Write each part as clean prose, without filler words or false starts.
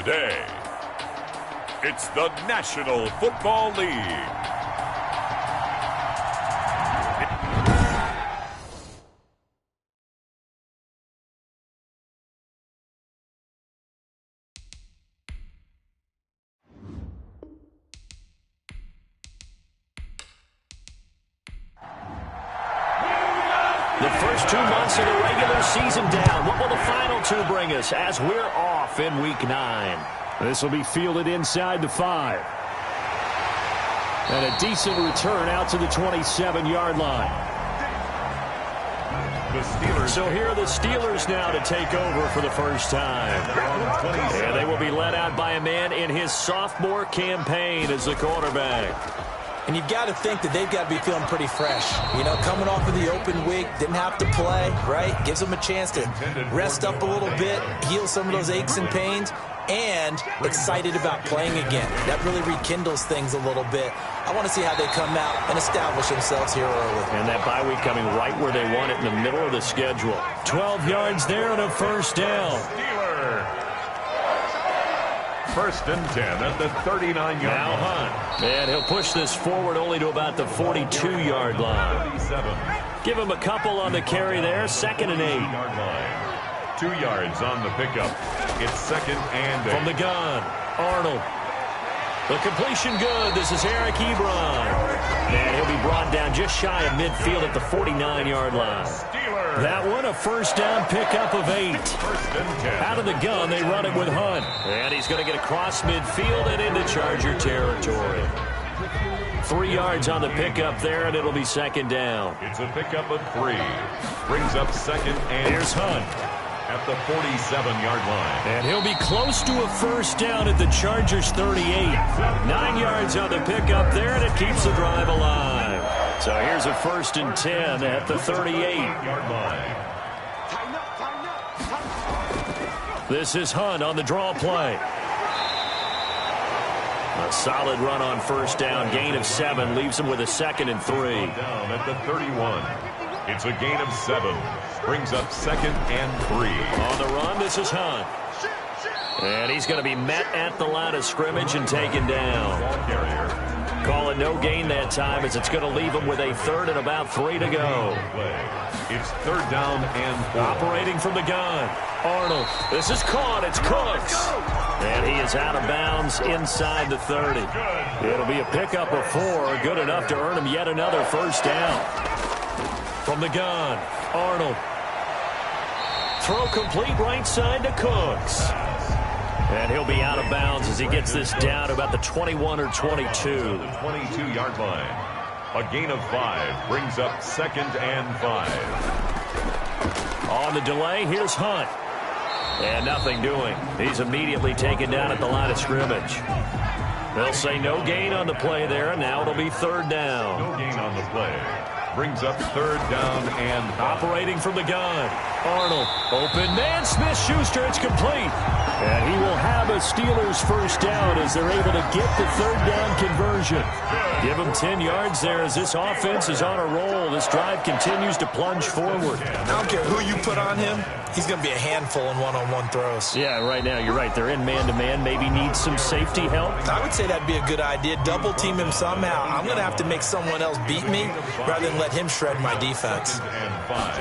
today. It's the National Football League. The first 2 months of the regular season down. What will the final 2 bring us as we're off in Week 9? This will be fielded inside the 5. And a decent return out to the 27-yard line. So here are the Steelers now to take over for the first time. And they will be led out by a man in his sophomore campaign as the quarterback. And you've got to think that they've got to be feeling pretty fresh. You know, coming off of the open week, didn't have to play, right? Gives them a chance to rest up a little bit, heal some of those aches and pains, and excited about playing again. That really rekindles things a little bit. I want to see how they come out and establish themselves here early. And that bye week coming right where they want it in the middle of the schedule. 12 yards there and a first down. First and 10 at the 39-yard line. Now Hunt. And he'll push this forward only to about the 42-yard line. 37. Give him a couple on the carry there. 2nd and 8. 2-yard line. 2 yards on the pickup. It's 2nd and 8. From the gun, Arnold. The completion good. This is Eric Ebron. And he'll be brought down just shy of midfield at the 49-yard line. That one, a first down pickup of 8. Out of the gun, they run it with Hunt. And he's going to get across midfield and into Charger territory. 3 yards on the pickup there, and it'll be 2nd down. It's a pickup of 3. Brings up 2nd and Here's Hunt. At the 47-yard line. And he'll be close to a first down at the Chargers 38. 9 yards on the pickup there, and it keeps the drive alive. So here's a 1st and 10 at the 38-yard line. This is Hunt on the draw play. A solid run on first down. Gain of 7 leaves him with a 2nd and 3. Down at the 31. It's a gain of 7. Brings up 2nd and 3. On the run, this is Hunt. And he's going to be met at the line of scrimmage and taken down. Call it no gain that time as it's going to leave him with a 3rd and about 3 to go. It's 3rd down and 4. Operating from the gun. Arnold. This is caught. It's Cooks. And he is out of bounds inside the 30. It'll be a pickup of 4. Good enough to earn him yet another first down. From the gun. Arnold. Throw complete right side to Cooks. And he'll be out of bounds as he gets this down to about the 21 or 22. The 22-yard line. A gain of 5 brings up 2nd and 5. On the delay, here's Hunt. And nothing doing. He's immediately taken down at the line of scrimmage. They'll say no gain on the play there, and now it'll be 3rd down. No gain on the play. Brings up 3rd down and 5. Operating from the gun. Arnold. Open man. Smith-Schuster. It's complete. And he will have a Steelers first down as they're able to get the 3rd down conversion. Give him 10 yards there as this offense is on a roll. This drive continues to plunge forward. I don't care who you put on him. He's going to be a handful in one-on-one throws. Yeah, right now you're right. They're in man-to-man. Maybe need some safety help. I would say that'd be a good idea. Double team him somehow. I'm going to have to make someone else beat me rather than let him shred my defense.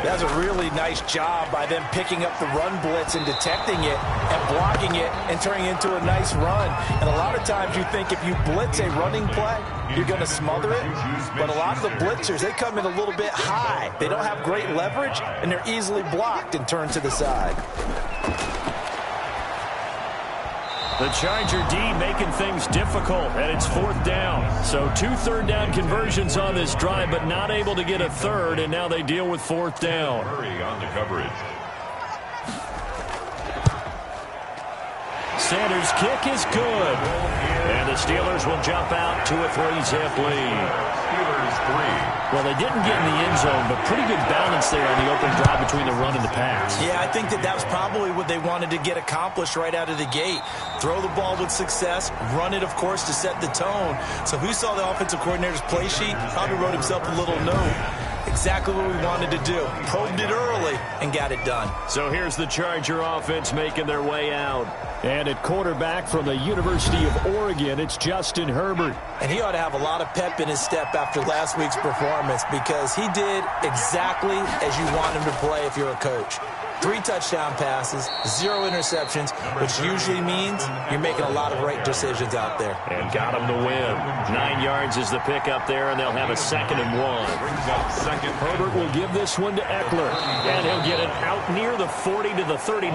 That's a really nice job by them picking up the run blitz and detecting it and blocking it and turning it into a nice run. And a lot of times you think if you blitz a running play, you're going to smother it. But a lot of the blitzers, they come in a little bit high. They don't have great leverage, and they're easily blocked and turned to the side. The Charger D making things difficult, and it's 4th down. So 2 3rd down conversions on this drive, but not able to get a 3rd, and now they deal with 4th down. Hurry on the coverage. Sanders' kick is good. And the Steelers will jump out to a 3-zip lead. Steelers 3. Well, they didn't get in the end zone, but pretty good balance there on the open drive between the run and the pass. Yeah, I think that was probably what they wanted to get accomplished right out of the gate. Throw the ball with success, run it, of course, to set the tone. So who saw the offensive coordinator's play sheet probably wrote himself a little note. Exactly what we wanted to do. Probed it early and got it done. So here's the Charger offense making their way out. And at quarterback from the University of Oregon, it's Justin Herbert. And he ought to have a lot of pep in his step after last week's performance because he did exactly as you want him to play if you're a coach. 3 touchdown passes, 0 interceptions, which usually means you're making a lot of right decisions out there. And got him to win. 9 yards is the pickup there, and they'll have a 2nd and 1. Herbert will give this one to Eckler, and he'll get it out near the 40 to the 39.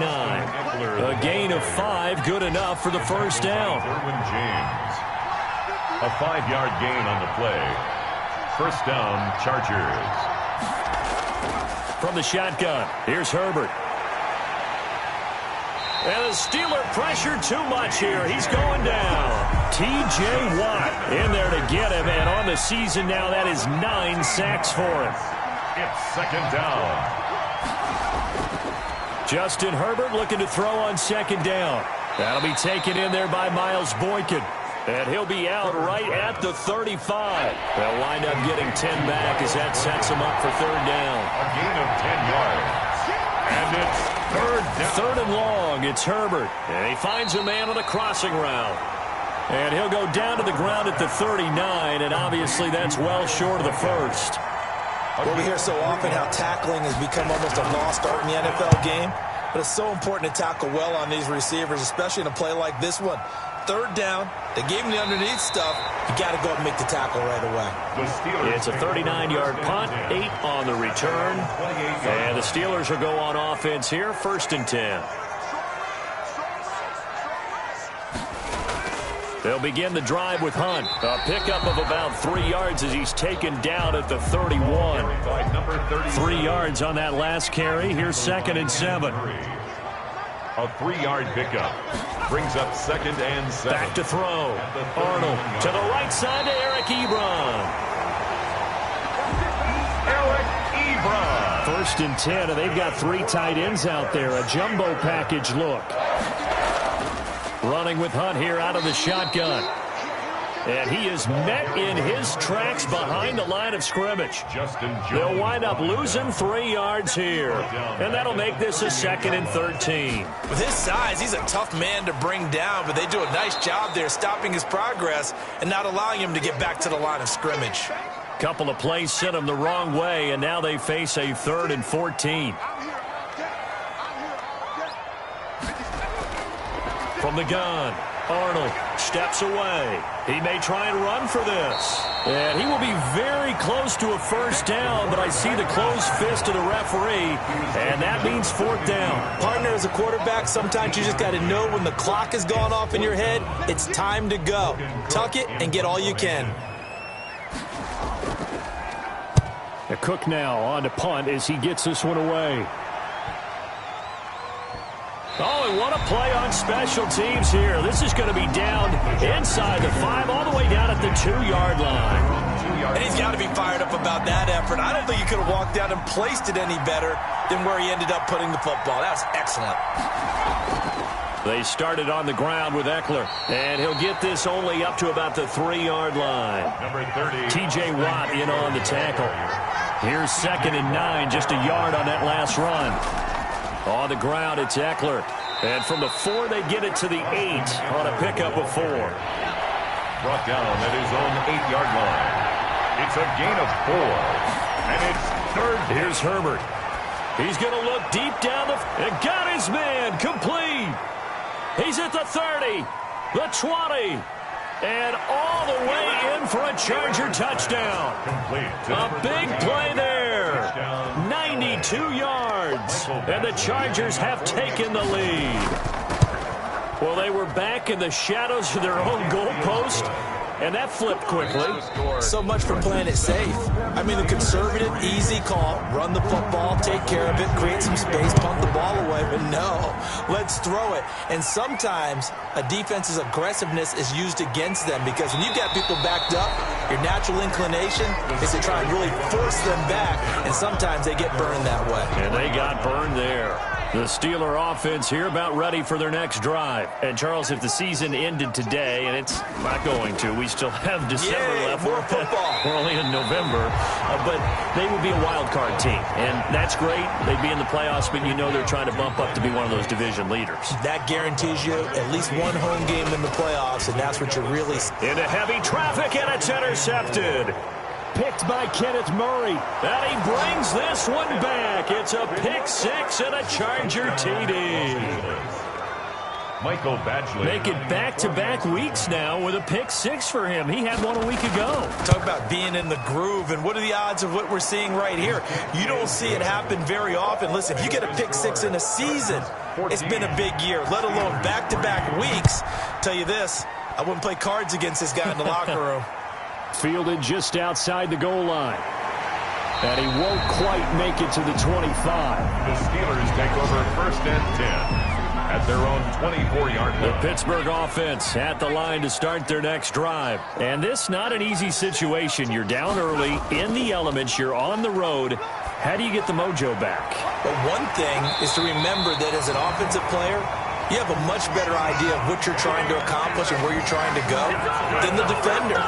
A gain of 5, good enough for the first down. James. A 5-yard gain on the play. First down, Chargers. From the shotgun, here's Herbert. And the Steeler pressure too much here. He's going down. T.J. Watt in there to get him. And on the season now, that is 9 sacks for him. It's 2nd down. Justin Herbert looking to throw on 2nd down. That'll be taken in there by Miles Boykin. And he'll be out right at the 35. They'll wind up getting 10 back as that sets him up for 3rd down. A gain of 10 yards. And it's 3rd down. 3rd and long. It's Herbert. And he finds a man on a crossing route. And he'll go down to the ground at the 39. And obviously that's well short of the first. Well, we hear so often how tackling has become almost a lost art in the NFL game. But it's so important to tackle well on these receivers, especially in a play like this one. 3rd down, they gave him the underneath stuff. You got to go and make the tackle right away. It's a 39-yard punt, 8 on the return. And the Steelers will go on offense here, 1st and 10. They'll begin the drive with Hunt. A pickup of about 3 yards as he's taken down at the 31. 3 yards on that last carry. Here's 2nd and 7. A 3-yard pickup. Brings up 2nd and 7. Back to throw. Arnold to the right side to Eric Ebron. Eric Ebron. 1st and 10, and they've got 3 tight ends out there. A jumbo package look. Running with Hunt here out of the shotgun. And he is met in his tracks behind the line of scrimmage. They'll wind up losing 3 yards here. And that'll make this a 2nd and 13. With his size, he's a tough man to bring down, but they do a nice job there stopping his progress and not allowing him to get back to the line of scrimmage. Couple of plays sent him the wrong way, and now they face a 3rd and 14. From the gun, Arnold steps away. He may try and run for this. And he will be very close to a first down, but I see the closed fist of the referee, and that means 4th down. Partner, as a quarterback, sometimes you just got to know when the clock has gone off in your head, it's time to go. Tuck it and get all you can. The Cook now on to punt as he gets this one away. Oh, and what a play on special teams here. This is going to be down inside the 5, all the way down at the 2-yard line. And he's got to be fired up about that effort. I don't think he could have walked down and placed it any better than where he ended up putting the football. That was excellent. They started on the ground with Eckler, and he'll get this only up to about the 3-yard line. Number 30. T.J. Watt in on the tackle. Here's 2nd and 9, just a yard on that last run. On the ground, it's Eckler. And from the 4, they get it to the 8 on a pickup of 4. Brought down at his own 8-yard line. It's a gain of 4. And it's 3rd. Here's Herbert. He's going to look deep down and got his man complete. He's at the 30, the 20, and all the way in for a Charger touchdown. A big play there. 92 yards, and the Chargers have taken the lead. Well, they were back in the shadows of their own goalpost, and that flipped quickly. So much for playing it safe. I mean, the conservative, easy call, run the football, take care of it, create some space, punt the ball away. But no, let's throw it. And sometimes a defense's aggressiveness is used against them because when you've got people backed up, your natural inclination is to try and really force them back, and sometimes they get burned that way. And they got burned there. The Steeler offense here about ready for their next drive. And, Charles, if the season ended today, and it's not going to, we still have December left. More football. We're only in November. But they would be a wild card team. And that's great. They'd be in the playoffs, but you know they're trying to bump up to be one of those division leaders. That guarantees you at least one home game in the playoffs, and that's what you're really... Into heavy traffic, and it's intercepted. Picked by Kenneth Murray. And he brings this one back. It's a pick six and a Charger TD. Michael Badgley. Make it back-to-back weeks now with a pick six for him. He had one a week ago. Talk about being in the groove, and what are the odds of what we're seeing right here? You don't see it happen very often. Listen, if you get a pick six in a season, it's been a big year, let alone back-to-back weeks. Tell you this, I wouldn't play cards against this guy in the locker room. Fielded just outside the goal line. And he won't quite make it to the 25. The Steelers take over 1st and 10 at their own 24-yard line. The Pittsburgh offense at the line to start their next drive. And this not an easy situation. You're down early, in the elements, you're on the road. How do you get the mojo back? But one thing is to remember that as an offensive player, you have a much better idea of what you're trying to accomplish and where you're trying to go than the defender.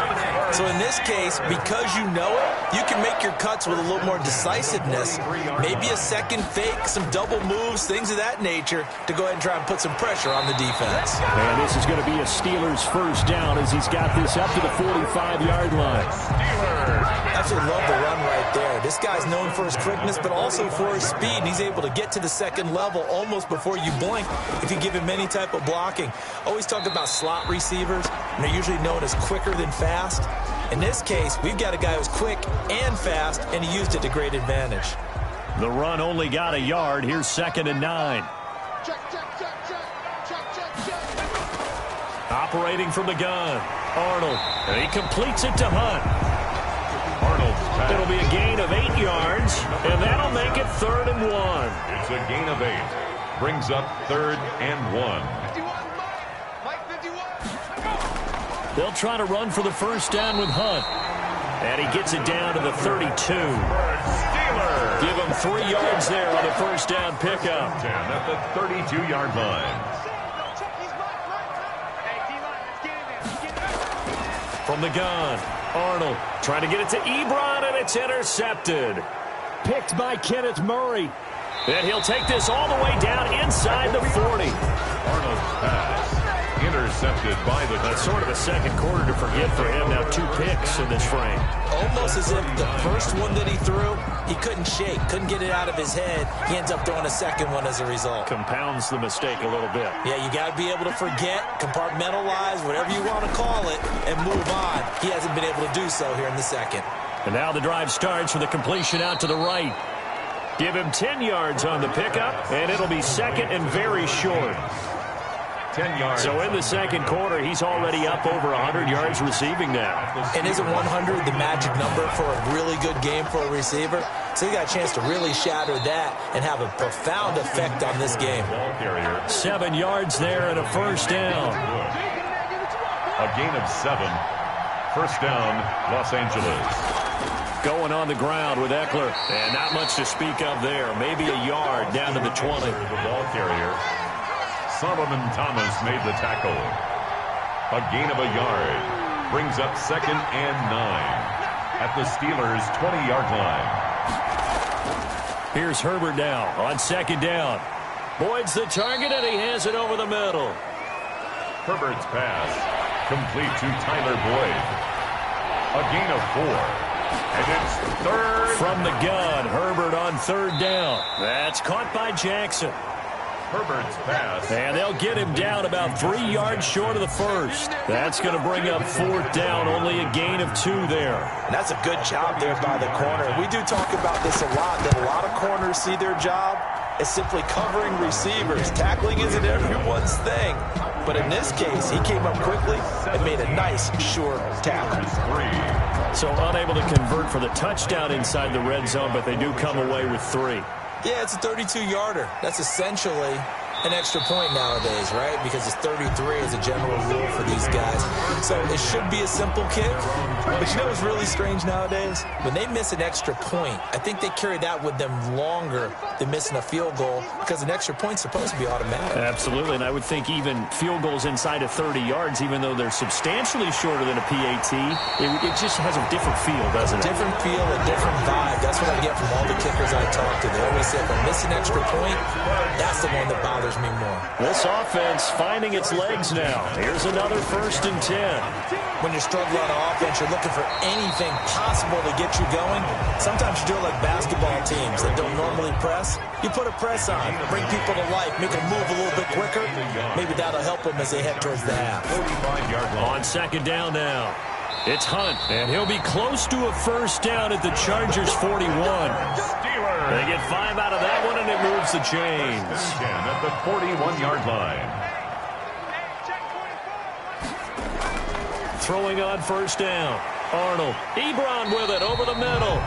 So in this case, because you know it, you can make your cuts with a little more decisiveness. Maybe a second fake, some double moves, things of that nature to go ahead and try and put some pressure on the defense. And this is going to be a Steelers first down as he's got this up to the 45-yard line. Absolutely love the run right there. This guy's known for his quickness, but also for his speed. And he's able to get to the second level almost before you blink if you give him any type of blocking. Always talk about slot receivers, and they're usually known as quicker than fast. In this case, we've got a guy who's quick and fast, and he used it to great advantage. The run only got a yard. Here's 2nd and 9. Operating from the gun, Arnold. And he completes it to Hunt. It'll be a gain of 8 yards, and that'll make it 3rd and 1. It's a gain of 8. Brings up 3rd and 1. They'll try to run for the first down with Hunt. And he gets it down to the 32. Steelers. Give him 3 yards there on the first down pickup. 10 at the 32-yard line. From the gun, Arnold trying to get it to Ebron, and it's intercepted. Picked by Kenneth Murray. And he'll take this all the way down inside the 40. Arnold's pass intercepted by the... That's sort of a second quarter to forget for him. Now 2 picks in this frame. Almost as if the first one that he threw, he couldn't shake, couldn't get it out of his head. He ends up throwing a second one as a result. Compounds the mistake a little bit. Yeah, you got to be able to forget, compartmentalize, whatever you want to call it, and move on. He hasn't been able to do so here in the second. And now the drive starts with a completion out to the right. Give him 10 yards on the pickup, and it'll be second and very short. 10 yards. So in the second quarter, he's already up over 100 yards receiving now. And isn't 100 the magic number for a really good game for a receiver? So he got a chance to really shatter that and have a profound effect on this game. 7 yards there and a first down. A gain of 7. First down, Los Angeles. Going on the ground with Eckler. And not much to speak of there. Maybe a yard down to the 20. The ball carrier. Solomon Thomas made the tackle. A gain of a yard. Brings up 2nd and 9 at the Steelers' 20-yard line. Here's Herbert now on 2nd down. Boyd's the target, and he has it over the middle. Herbert's pass complete to Tyler Boyd. A gain of 4. And it's 3rd. From the gun, Herbert on 3rd down. That's caught by Jackson. Herbert's pass. And they'll get him down about 3 yards short of the first. That's going to bring up 4th down, only a gain of 2 there. And that's a good job there by the corner. We do talk about this a lot, that a lot of corners see their job as simply covering receivers. Tackling isn't everyone's thing. But in this case, he came up quickly and made a nice, sure tackle. So unable to convert for the touchdown inside the red zone, but they do come away with 3. Yeah, it's a 32-yarder. That's essentially an extra point nowadays, right? Because it's 33 as a general rule for these guys. So it should be a simple kick. But you know what's really strange nowadays? When they miss an extra point, I think they carry that with them longer than missing a field goal because an extra point's supposed to be automatic. Absolutely, and I would think even field goals inside of 30 yards, even though they're substantially shorter than a PAT, it just has a different feel, doesn't it? Different feel, a different vibe. That's what I get from all the kickers I talk to. They always say, if I miss an extra point, that's the one that bothers me more. This offense finding its legs now. Here's another 1st and 10. When you're struggling on offense, you're looking for anything possible to get you going. Sometimes you do it like basketball teams that don't normally press. You put a press on, bring people to life, make them move a little bit quicker. Maybe that'll help them as they head towards the half. On 2nd down now. It's Hunt, and he'll be close to a 1st down at the Chargers' 41. They get 5 out of that one, and it moves the chains. At the 41-yard line. Throwing on 1st down. Arnold. Ebron with it over the middle.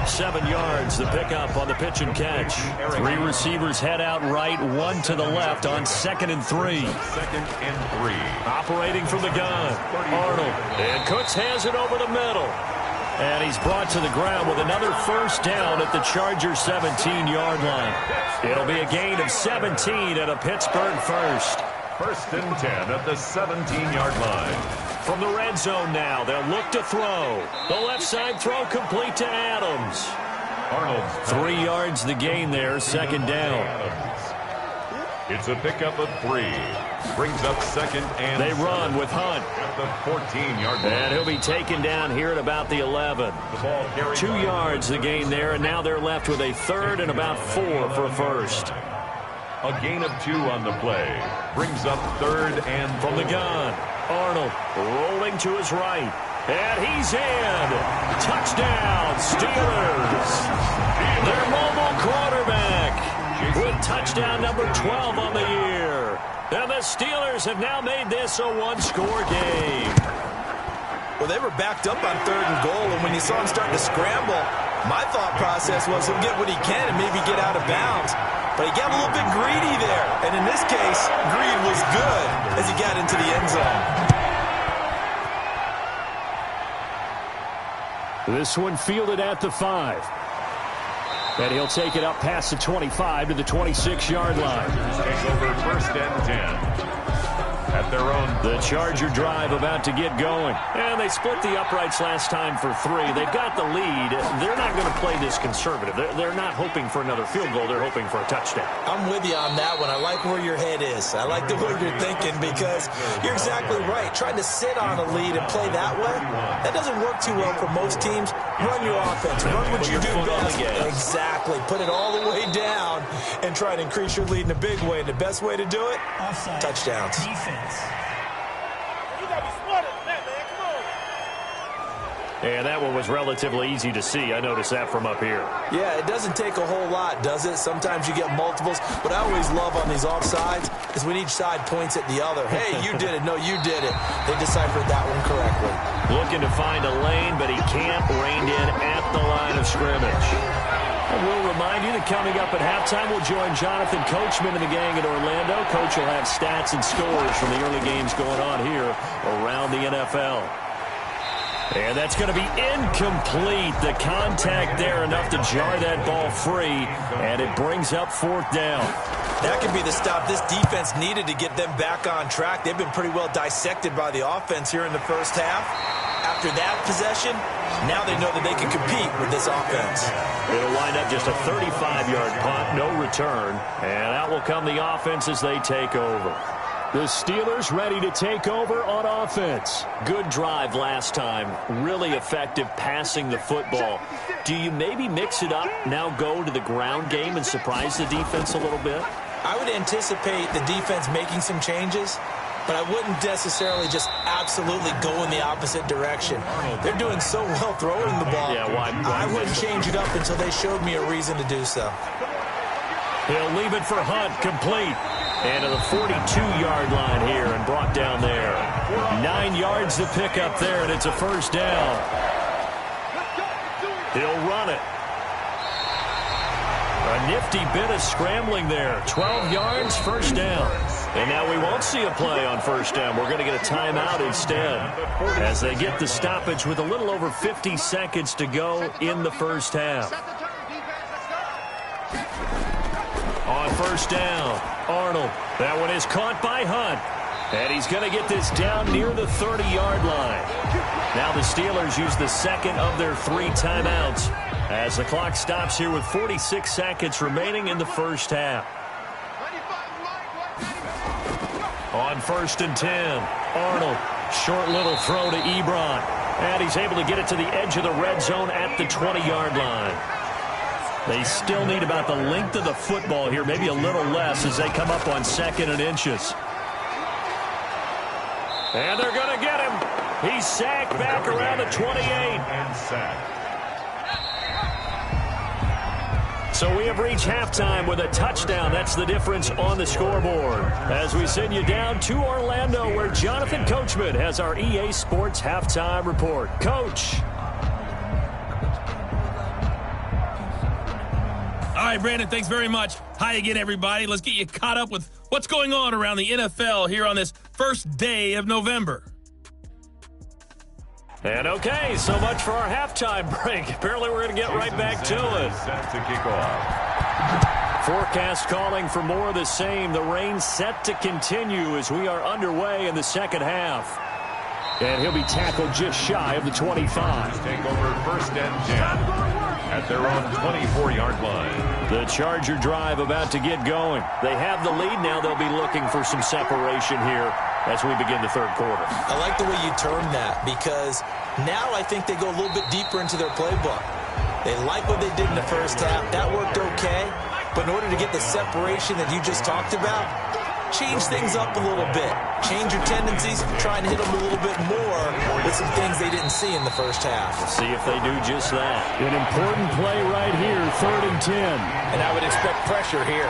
7 yards, the pickup on the pitch and catch. 3 receivers head out right, 1 to the left on 2nd and 3. 2nd and 3. Operating from the gun. Arnold. And Cooks has it over the middle. And he's brought to the ground with another 1st down at the Chargers' 17-yard line. It'll be a gain of 17 at a Pittsburgh 1st. 1st and 10 at the 17-yard line. From the red zone now, they'll look to throw. The left side throw complete to Adams. Arnold. 3 yards the gain there, 2nd down. It's a pickup of 3. Brings up 2nd and they run with Hunt. At the 14-yard line. And he'll be taken down here at about the 11. The ball carried 2 yards the gain there, and now they're left with a 3rd and about 4 for a 1st. A gain of 2 on the play. Brings up 3rd and from the gun. Arnold rolling to his right. And he's in. Touchdown, Steelers. Their mobile quarterback with touchdown number 12 on the year. And the Steelers have now made this a 1-score game. Well, they were backed up on 3rd and goal, and when you saw him starting to scramble, my thought process was he'll get what he can and maybe get out of bounds. But he got a little bit greedy there. And in this case, greed was good as he got into the end zone. This one fielded at the 5. And he'll take it up past the 25 to the 26-yard line. Take over 1st and 10. At their own. The Charger drive about to get going. And they split the uprights last time for 3. They've got the lead. They're not going to play this conservative. They're not hoping for another field goal. They're hoping for a touchdown. I'm with you on that one. I like where your head is. I like the way you're thinking because you're exactly right. Trying to sit on a lead and play that way, that doesn't work too well for most teams. Run your offense. Run what you do best. Exactly. Put it all the way down and try to increase your lead in a big way. And the best way to do it, touchdowns. Defense. And that one was relatively easy to see. I noticed that from up here. Yeah, it doesn't take a whole lot, does it? Sometimes you get multiples. What I always love on these offsides is when each side points at the other. Hey, you did it. No, you did it. They deciphered that one correctly. Looking to find a lane, but he can't. Reined in at the line of scrimmage. And we'll remind you that coming up at halftime, we'll join Jonathan Coachman and the gang in Orlando. Coach will have stats and scores from the early games going on here around the NFL. And that's going to be incomplete. The contact there enough to jar that ball free, and it brings up 4th down. That could be the stop this defense needed to get them back on track. They've been pretty well dissected by the offense here in the first half. After that possession, now they know that they can compete with this offense. It'll wind up just a 35-yard punt, no return, and out will come the offense as they take over. The Steelers ready to take over on offense. Good drive last time. Really effective passing the football. Do you maybe mix it up, now go to the ground game and surprise the defense a little bit? I would anticipate the defense making some changes, but I wouldn't necessarily just absolutely go in the opposite direction. They're doing so well throwing the ball. Yeah, why I wouldn't change it up until they showed me a reason to do so. He'll leave it for Hunt, complete. And to the 42-yard line here and brought down there. 9 yards to pick up there, and it's a 1st down. He'll run it. A nifty bit of scrambling there. 12 yards, first down. And now we won't see a play on first down. We're going to get a timeout instead as they get the stoppage with a little over 50 seconds to go in the first half. On first down, Arnold. That one is caught by Hunt. And he's going to get this down near the 30-yard line. Now the Steelers use the second of their 3 timeouts as the clock stops here with 46 seconds remaining in the first half. On first and 10, Arnold. Short little throw to Ebron. And he's able to get it to the edge of the red zone at the 20-yard line. They still need about the length of the football here, maybe a little less as they come up on 2nd and inches. And they're going to get him. He's sacked back around the 28. And sacked. So we have reached halftime with a touchdown. That's the difference on the scoreboard. As we send you down to Orlando, where Jonathan Coachman has our EA Sports Halftime Report. Coach. All right, Brandon, thanks very much. Hi again, everybody. Let's get you caught up with what's going on around the NFL here on this first day of November. And okay, so much for our halftime break. Apparently we're going to get right back to it. Set to kick off. Forecast calling for more of the same. The rain set to continue as we are underway in the second half. And he'll be tackled just shy of the 25. Take over first and 10 at their own 24-yard line. The Charger drive about to get going. They have the lead now. They'll be looking for some separation here as we begin the third quarter. I like the way you term that because now I think they go a little bit deeper into their playbook. They like what they did in the first half. That worked okay. But in order to get the separation that you just talked about, change things up a little bit. Change your tendencies, try and hit them a little bit more with some things they didn't see in the first half. We'll see if they do just that. An important play right here, 3rd and 10. And I would expect pressure here.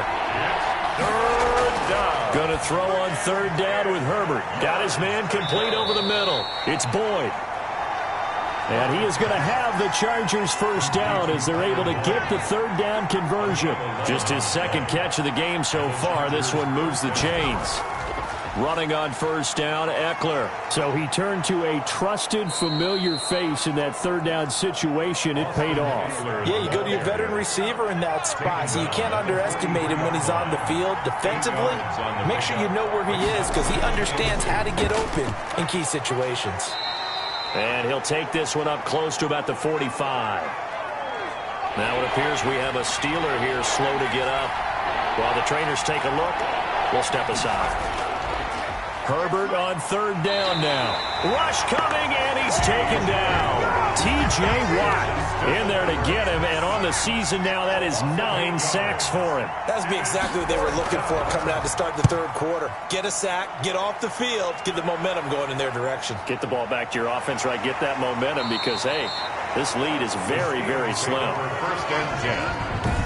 Third down. Going to throw on 3rd down with Herbert. Got his man complete over the middle. It's Boyd. And he is going to have the Chargers first down as they're able to get the 3rd down conversion. Just his 2nd catch of the game so far. This one moves the chains. Running on first down, Eckler. So he turned to a trusted, familiar face in that 3rd down situation. It paid off. Yeah, you go to your veteran receiver in that spot, so you can't underestimate him when he's on the field. Defensively, make sure you know where he is because he understands how to get open in key situations. And he'll take this one up close to about the 45. Now it appears we have a Steeler here slow to get up. While the trainers take a look, we'll step aside. Herbert on 3rd down now. Rush coming, and he's taken down. T.J. Watt in there to get him, and on the season now, that is 9 sacks for him. That's exactly what they were looking for coming out to start the 3rd quarter. Get a sack, get off the field, get the momentum going in their direction. Get the ball back to your offense, right? Get that momentum because, hey, this lead is very, very slim. First and 10.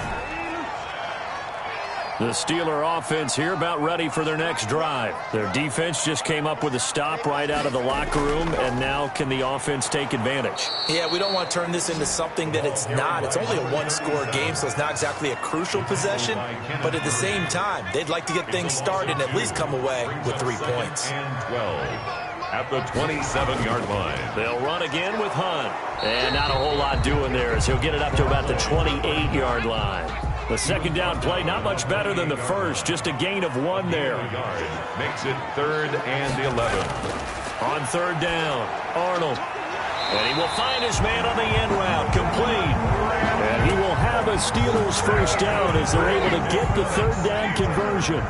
The Steeler offense here about ready for their next drive. Their defense just came up with a stop right out of the locker room, and now can the offense take advantage? Yeah, we don't want to turn this into something that it's not. It's only a one-score game, so it's not exactly a crucial possession. But at the same time, they'd like to get things started and at least come away with 3 points. And 12 at the 27-yard line. They'll run again with Hunt. And not a whole lot doing there as he'll get it up to about the 28-yard line. The 2nd down play, not much better than the first, just a gain of 1 there. Makes it 3rd and 11. On 3rd down, Arnold. And he will find his man on the end route, complete. And he will have a Steelers first down as they're able to get the 3rd down conversion.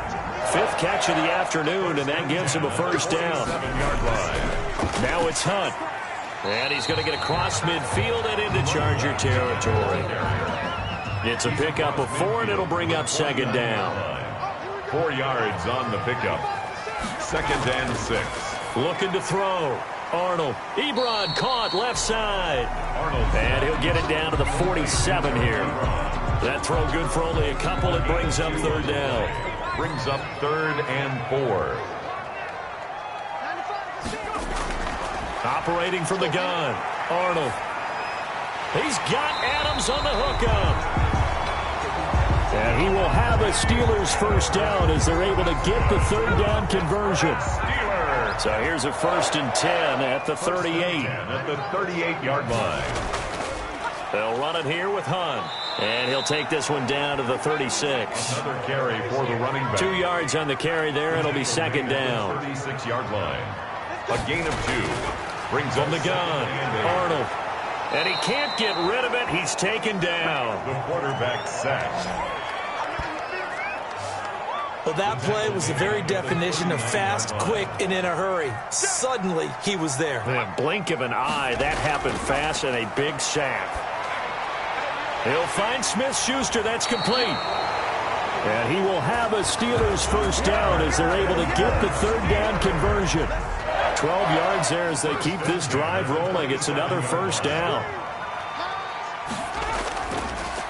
5th catch of the afternoon, and that gives him a first down. 7-yard line. Now it's Hunt. And he's going to get across midfield and into Charger territory. It's a pickup of 4, and it'll bring up 2nd down. 4 yards on the pickup. 2nd and 6. Looking to throw. Arnold. Ebron caught left side. Arnold. And he'll get it down to the 47 here. That throw good for only a couple. It brings up 3rd down. Brings up 3rd and 4. Operating from the gun. Arnold. He's got Adams on the hookup. And he will have a Steelers first down as they're able to get the third down conversion. So here's a 1st and 10 at the 38. At the 38-yard line. They'll run it here with Hunt. And he'll take this one down to the 36. Another carry for the running back. 2 yards on the carry there. It'll be second down. 36-yard line. A gain of 2. Brings From up the gun, Arnold. And he can't get rid of it. He's taken down. The quarterback sacked. Well, that play was the very definition of fast, quick, and in a hurry. Suddenly, he was there. In a blink of an eye, that happened fast, and a big sack. He'll find Smith-Schuster. That's complete. And he will have a Steelers first down as they're able to get the third down conversion. 12 yards there as they keep this drive rolling. It's another first down.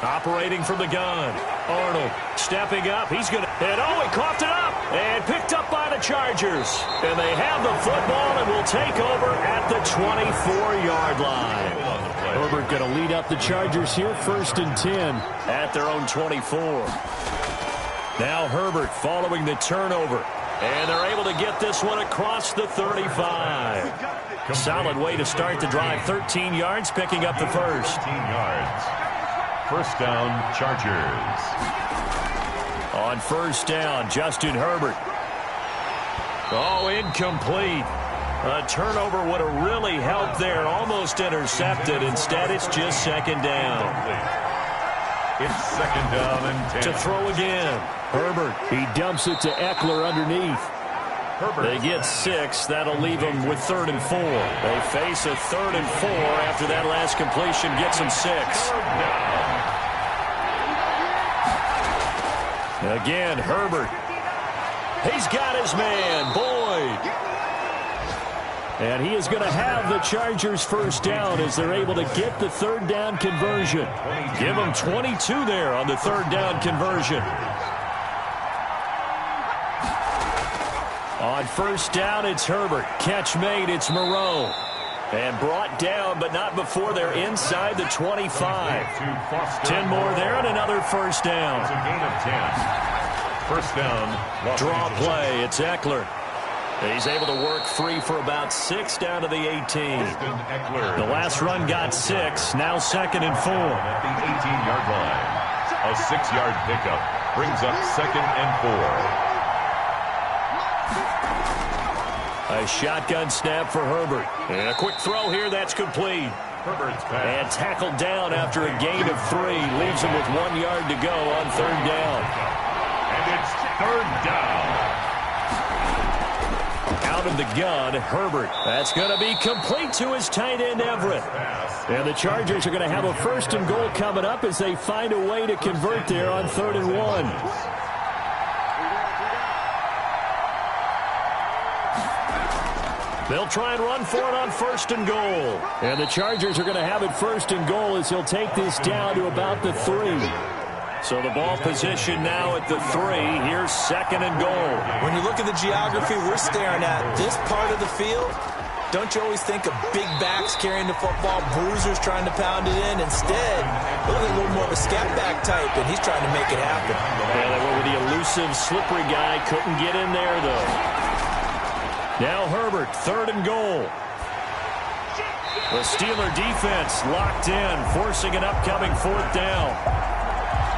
Operating from the gun. Arnold stepping up. He's going to hit. Oh, he coughed it up and picked up by the Chargers. And they have the football and will take over at the 24-yard line. Herbert going to lead up the Chargers here, 1st and 10 at their own 24. Now Herbert following the turnover. And they're able to get this one across the 35. Solid way to start the drive. 13 yards, picking up the first. 13 yards. First down, Chargers. On first down, Justin Herbert. Oh, incomplete. A turnover would have really helped there. Almost intercepted. Instead, it's just second down. It's second down and 10. To throw again. Herbert, he dumps it to Eckler underneath. Herbert. They get 6. That'll leave them with 3rd and 4. They face a 3rd and 4 after that last completion gets them 6. Again, Herbert. He's got his man, Boyd. And he is going to have the Chargers first down as they're able to get the third down conversion. Give them 22 there on the third down conversion. On first down, it's Herbert. Catch made, it's Moreau. And brought down, but not before they're inside the 25. 10 more there and another first down. It's a gain of 10. First down. Draw play, it's Eckler. He's able to work free for about 6 down to the 18. The last run got 6, now 2nd and 4. At the 18-yard line. A 6-yard pickup brings up 2nd and 4. A shotgun snap for Herbert. And a quick throw here, that's complete. Herbert's pass. And tackled down after a gain of 3. Leaves him with 1 yard to go on third down. And it's third down. Out of the gun, Herbert. That's going to be complete to his tight end, Everett. And the Chargers are going to have a 1st and goal coming up as they find a way to convert there on 3rd and 1. They'll try and run for it on 1st and goal. And the Chargers are going to have it 1st and goal as he'll take this down to about the 3. So the ball position now at the 3. Here's 2nd and goal. When you look at the geography we're staring at, this part of the field, don't you always think of big backs carrying the football, bruisers trying to pound it in? Instead, look at a little more of a scat back type, and he's trying to make it happen. Yeah, they went with the elusive, slippery guy. Couldn't get in there, though. Now Herbert, 3rd and goal. The Steeler defense locked in, forcing an upcoming 4th down.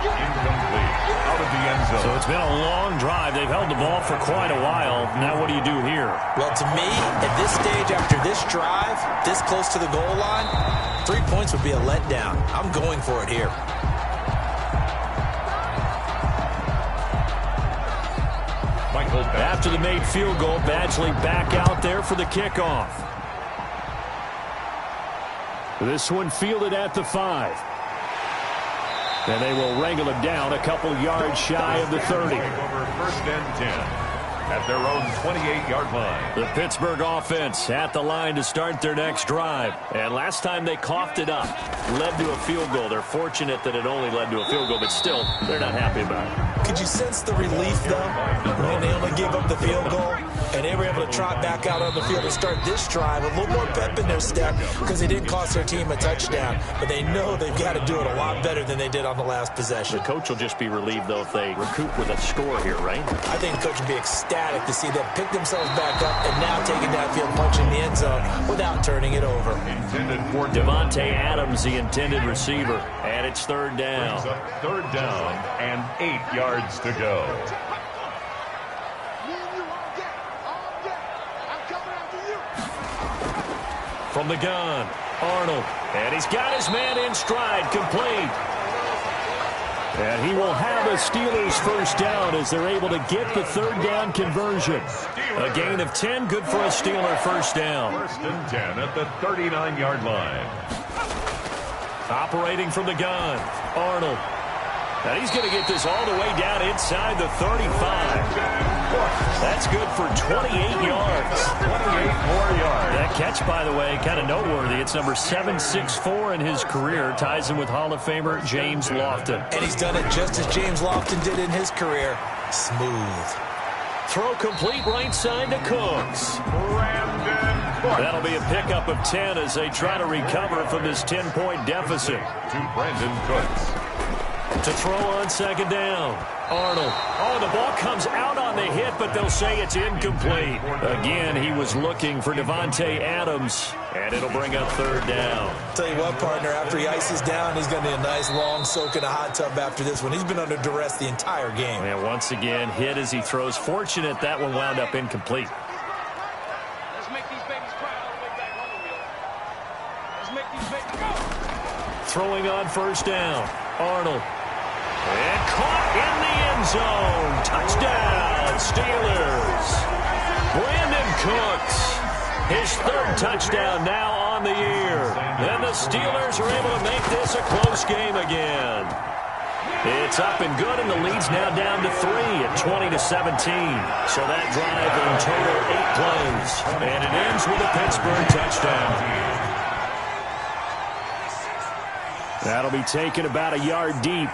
Incomplete. Out of the end zone. So it's been a long drive. They've held the ball for quite a while. Now what do you do here? Well, to me, at this stage, after this drive, this close to the goal line, 3 points would be a letdown. I'm going for it here. After the made field goal, Badgley back out there for the kickoff. This one fielded at the 5. And they will wrangle him down a couple yards shy of the 30. Over 1st and 10. at their own 28-yard line. The Pittsburgh offense at the line to start their next drive. And last time they coughed it up, led to a field goal. They're fortunate that it only led to a field goal, but still, they're not happy about it. Could you sense the relief, though, when they only gave up the field goal and they were able to trot back out on the field and start this drive a little more pep in their step because they didn't cost their team a touchdown, but they know they've got to do it a lot better than they did on the last possession. The coach will just be relieved, though, if they recoup with a score here, right? I think the coach will be ecstatic to see them pick themselves back up and now taking that field, punching the end zone without turning it over. Intended for Davante Adams, the intended receiver, and it's third down. Third down and 8 yards to go. From the gun, Arnold, and he's got his man in stride, complete. And he will have a Steelers first down as they're able to get the third down conversion. A gain of 10, good for a Steeler first down. First and 10 at the 39-yard line. Operating from the gun, Arnold. And he's going to get this all the way down inside the 35. That's good for 28 yards. 28 more yards. That catch, by the way, kind of noteworthy. It's number 764 in his career. Ties him with Hall of Famer James Lofton. And he's done it just as James Lofton did in his career. Smooth. Throw complete right side to Cooks. Brandon Cooks. That'll be a pickup of 10 as they try to recover from this 10-point deficit. To Brandon Cooks. To throw on second down, Arnold. Oh, the ball comes out on the hit, but they'll say it's incomplete. Again, he was looking for Davante Adams, and it'll bring up third down. Tell you what, partner, after he ices down, he's going to need a nice long soak in a hot tub after this one. He's been under duress the entire game. And once again, hit as he throws. Fortunate that one wound up incomplete. Let's make these babies cry all the way back home, yo. Let's make these babies go. Throwing on first down, Arnold. And caught in the end zone. Touchdown, Steelers. Brandon Cooks, his third touchdown now on the year. And the Steelers are able to make this a close game again. It's up and good, and the lead's now down to 3 at 20-17. So that drive in total 8 plays. And it ends with a Pittsburgh touchdown. That'll be taken about a yard deep.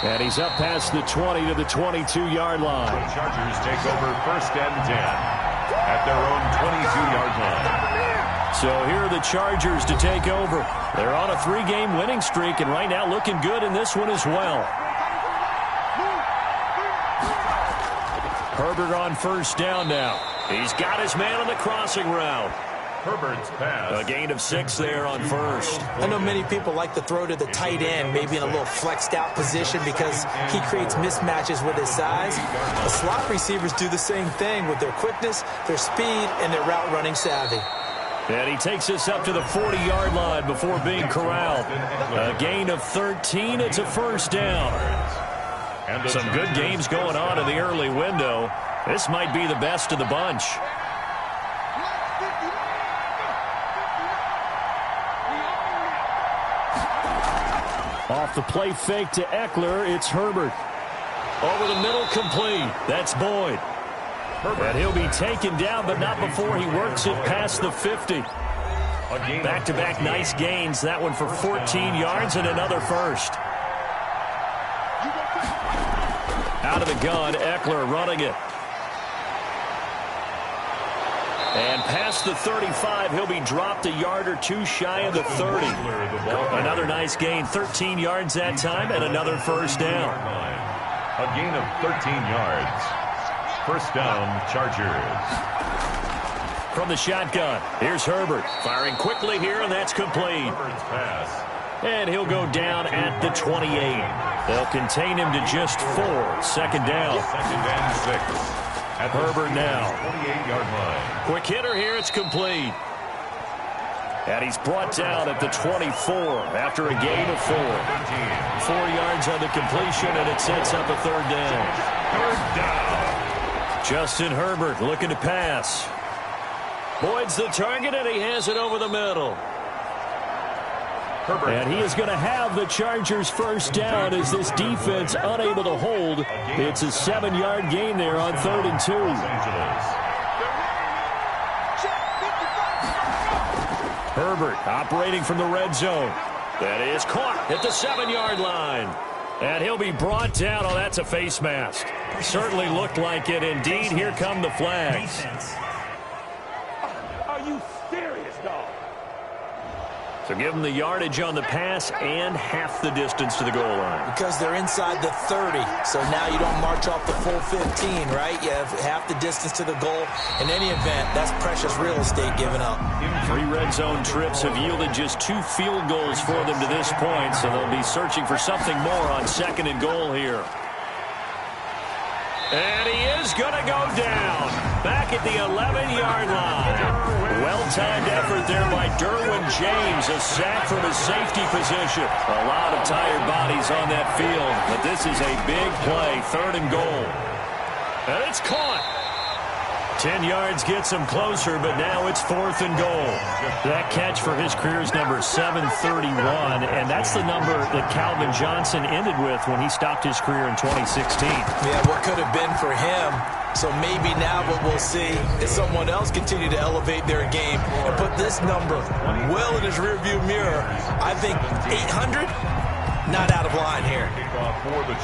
And he's up past the 20 to the 22-yard line. The Chargers take over first and 10 at their own 22-yard line. So here are the Chargers to take over. They're on a 3-game winning streak, and right now looking good in this one as well. Herbert on first down now. He's got his man on the crossing route. Herbert's pass. A gain of 6 there on first. I know many people like to throw to the tight end, maybe in a little flexed out position because he creates mismatches with his size. The slot receivers do the same thing with their quickness, their speed, and their route running savvy. And he takes us up to the 40-yard line before being corralled. A gain of 13. It's a first down. Some good games going on in the early window. This might be the best of the bunch. Off the play fake to Eckler, it's Herbert. Over the middle, complete. That's Boyd. And he'll be taken down, but not before he works it past the 50. Back-to-back nice gains. That one for 14 yards and another first. Out of the gun, Eckler running it. And past the 35, he'll be dropped a yard or two shy of the 30. Another nice gain, 13 yards that time, and another first down. A gain of 13 yards. First down, Chargers. From the shotgun, here's Herbert. Firing quickly here, and that's complete. Herbert's pass. And he'll go down at the 28. They'll contain him to just 4. Second down. Second and 6. At Herbert now. 28-yard line. Quick hitter here, it's complete. And he's brought down at the 24 after a gain of 4. 4 yards on the completion, and it sets up a third down. Third down. Justin Herbert looking to pass. Boyd's the target, and he has it over the middle. And he is going to have the Chargers first down as this defense unable to hold. It's a 7-yard gain there on 3rd and 2. Herbert operating from the red zone. That is caught at the 7-yard line. And he'll be brought down. Oh, that's a face mask. Certainly looked like it. Indeed, here come the flags. Are you serious, dog? So give them the yardage on the pass and half the distance to the goal line. Because they're inside the 30, so now you don't march off the full 15, right? You have half the distance to the goal. In any event, that's precious real estate given up. 3 red zone trips have yielded just 2 field goals for them to this point, so they'll be searching for something more on 2nd and goal here. And he is going to go down back at the 11-yard line. Well-timed effort there by Derwin James. A sack from his safety position. A lot of tired bodies on that field, but this is a big play. 3rd and goal. And it's caught. 10 yards gets him closer, but now it's 4th and goal. That catch for his career is number 731, and that's the number that Calvin Johnson ended with when he stopped his career in 2016. Yeah, what could have been for him. So maybe now what we'll see is someone else continue to elevate their game and put this number well in his rearview mirror. I think 800, not out of line here.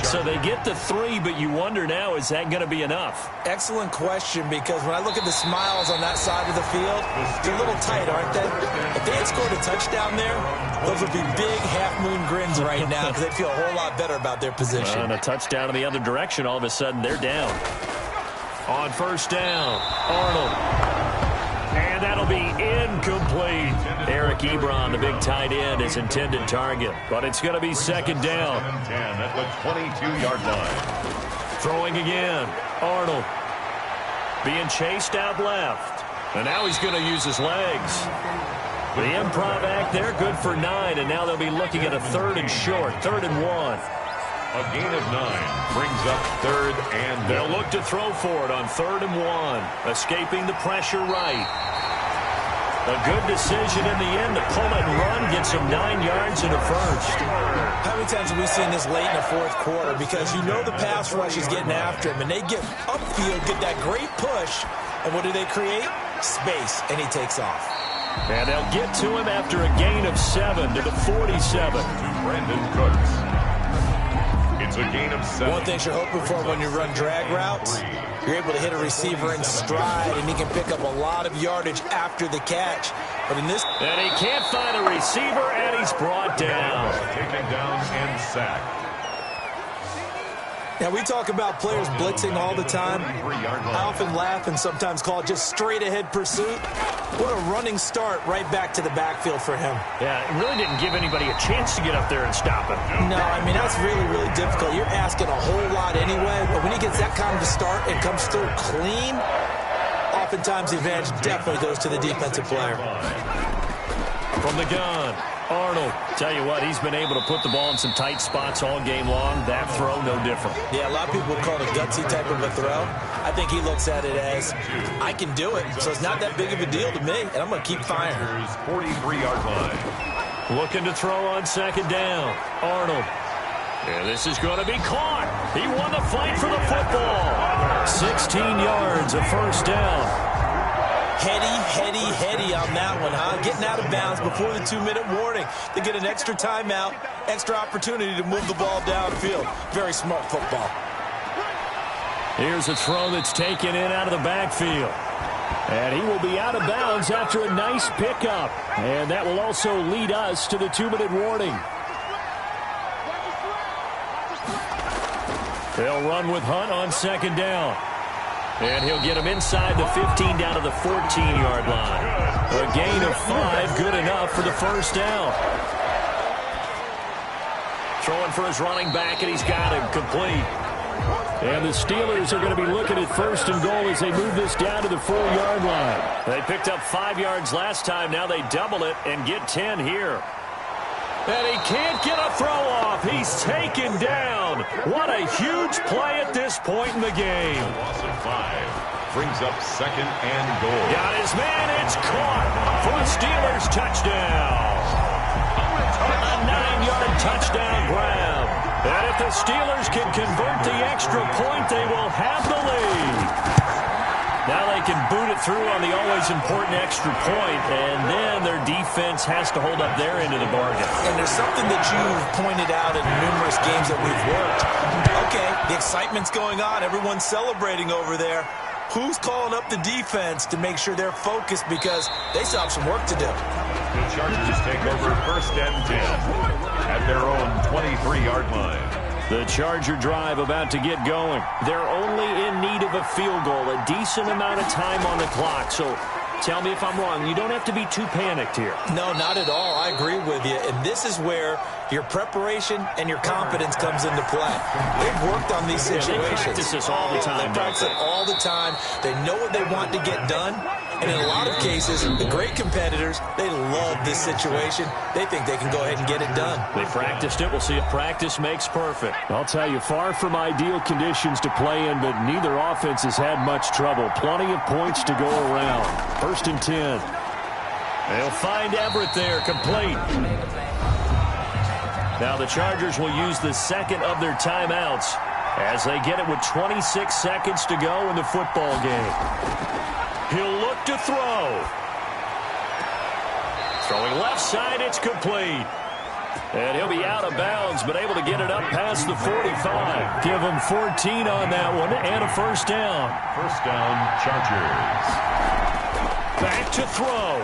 So they get the 3, but you wonder now, is that going to be enough? Excellent question, because when I look at the smiles on that side of the field, they're a little tight, aren't they? If they had scored a touchdown there, those would be big half-moon grins right now because they feel a whole lot better about their position. And a touchdown in the other direction, all of a sudden they're down. On 1st down, Arnold. And that'll be incomplete. Eric Ebron, the big tight end, is intended target. But it's going to be 2nd down. 10 at the 22-yard line. Throwing again. Arnold being chased out left. And now he's going to use his legs. The improv act there, good for 9. And now they'll be looking at a 3rd and short, 3rd and 1. A gain of 9 brings up 3rd and they'll look to throw for it on 3rd and 1. Escaping the pressure right. A good decision in the end to pull it and run. Gets him 9 yards and a first. How many times have we seen this late in the 4th quarter? Because you know the pass rush is getting after him, and they get upfield, get that great push, and what do they create? Space, and he takes off. And they'll get to him after a gain of 7 to the 47. To Brandon Cooks. It's a gain of 7. One thing you're hoping for when you run drag routes, you're able to hit a receiver in stride, and he can pick up a lot of yardage after the catch. But in this... And he can't find a receiver, and he's brought down. Taken down and sacked. Now, we talk about players blitzing all the time. I often laugh and sometimes call it just straight-ahead pursuit. What a running start right back to the backfield for him. Yeah, it really didn't give anybody a chance to get up there and stop him. No, I mean, that's really, really difficult. You're asking a whole lot anyway, but when he gets that kind of a start and comes through clean, oftentimes the advantage definitely goes to the defensive player. From the gun, Arnold. Tell you what, he's been able to put the ball in some tight spots all game long. That throw, no different. Yeah, a lot of people would call it a gutsy type of a throw. I think he looks at it as, I can do it, so it's not that big of a deal to me, and I'm going to keep firing. 43-yard line. Looking to throw on 2nd down. Arnold. And this is going to be caught. He won the fight for the football. 16 yards, a 1st down. Heady on that one, huh? Getting out of bounds before the 2-minute warning. They get an extra timeout, extra opportunity to move the ball downfield. Very smart football. Here's a throw that's taken in out of the backfield. And he will be out of bounds after a nice pickup. And that will also lead us to the 2-minute warning. They'll run with Hunt on 2nd down. And he'll get him inside the 15 down to the 14-yard line. A gain of 5, good enough for the 1st down. Throwing for his running back, and he's got him complete. And the Steelers are going to be looking at 1st and goal as they move this down to the 4-yard line. They picked up 5 yards last time. Now they double it and get 10 here. And he can't get a throw off. He's taken down. What a huge play at this point in the game. A loss of 5 brings up 2nd and goal. Got his man. It's caught for a Steelers touchdown. A 9-yard touchdown grab. And if the Steelers can convert the extra point, they will have the lead. Now they can boot it through on the always important extra point, and then their defense has to hold up their end of the bargain. And there's something that you've pointed out in numerous games that we've worked. Okay, the excitement's going on. Everyone's celebrating over there. Who's calling up the defense to make sure they're focused because they still have some work to do? The Chargers take over 1st and 10 at their own 23-yard line. The Charger drive about to get going. They're only in need of a field goal, a decent amount of time on the clock. So tell me if I'm wrong. You don't have to be too panicked here. No, not at all. I agree with you. And this is where your preparation and your confidence comes into play. They've worked on these situations. Yeah, they practice this all the time. They practice it all the time. They know what they want to get done. And in a lot of cases, the great competitors, they love this situation. They think they can go ahead and get it done. They practiced it. We'll see if practice makes perfect. I'll tell you, far from ideal conditions to play in, but neither offense has had much trouble. Plenty of points to go around. 1st and 10. They'll find Everett there, complete. Now the Chargers will use the second of their timeouts as they get it with 26 seconds to go in the football game. He'll look to throw. Throwing left side, it's complete. And he'll be out of bounds, but able to get it up past the 45. Give him 14 on that one and a 1st down. 1st down, Chargers. Back to throw.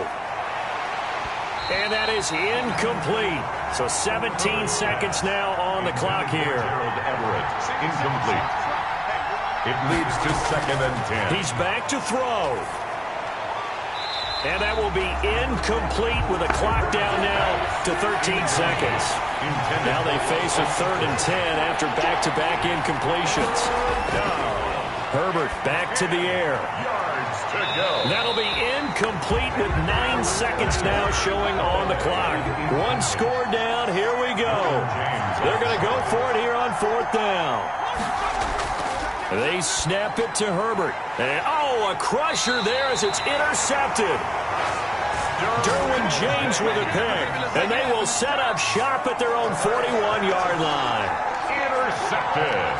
And that is incomplete. So 17 seconds now on the clock here. Gerald Everett, incomplete. It leads to 2nd and 10. He's back to throw. And that will be incomplete with a clock down now to 13 seconds. Now they face a 3rd and 10 after back-to-back incompletions. Herbert back to the air. Yards to go. That'll be incomplete with 9 seconds now showing on the clock. One score down. Here we go. They're going to go for it here on 4th down. They snap it to Herbert. And, a crusher there as it's intercepted. Derwin James with a pick. And they will set up shop at their own 41-yard line. Intercepted.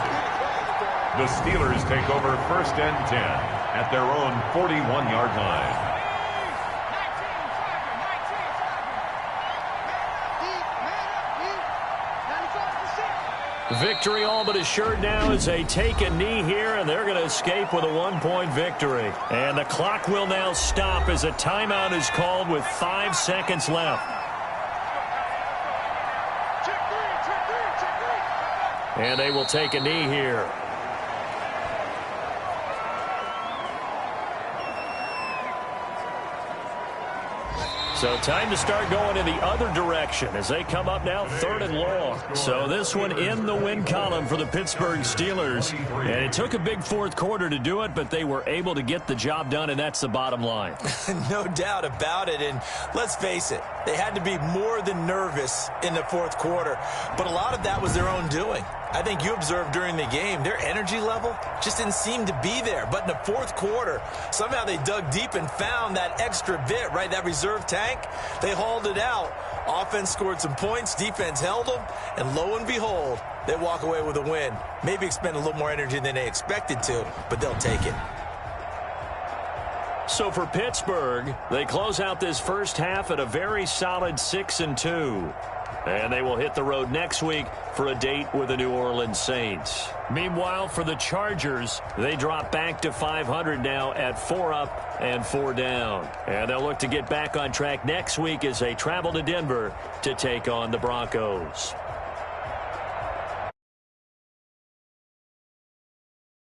The Steelers take over 1st and 10 at their own 41-yard line. Victory all but assured now as they take a knee here, and they're going to escape with a 1-point victory. And the clock will now stop as a timeout is called with 5 seconds left. And they will take a knee here. So time to start going in the other direction as they come up now 3rd and long. So this one in the win column for the Pittsburgh Steelers. And it took a big 4th quarter to do it, but they were able to get the job done, and that's the bottom line. No doubt about it. And let's face it, they had to be more than nervous in the 4th quarter. But a lot of that was their own doing. I think you observed during the game, their energy level just didn't seem to be there. But in the 4th quarter, somehow they dug deep and found that extra bit, right, that reserve tank. They hauled it out. Offense scored some points, defense held them, and lo and behold, they walk away with a win. Maybe expend a little more energy than they expected to, but they'll take it. So for Pittsburgh, they close out this first half at a very solid 6-2. And they will hit the road next week for a date with the New Orleans Saints. Meanwhile, for the Chargers, they drop back to 500 now at 4 up and 4 down. And they'll look to get back on track next week as they travel to Denver to take on the Broncos.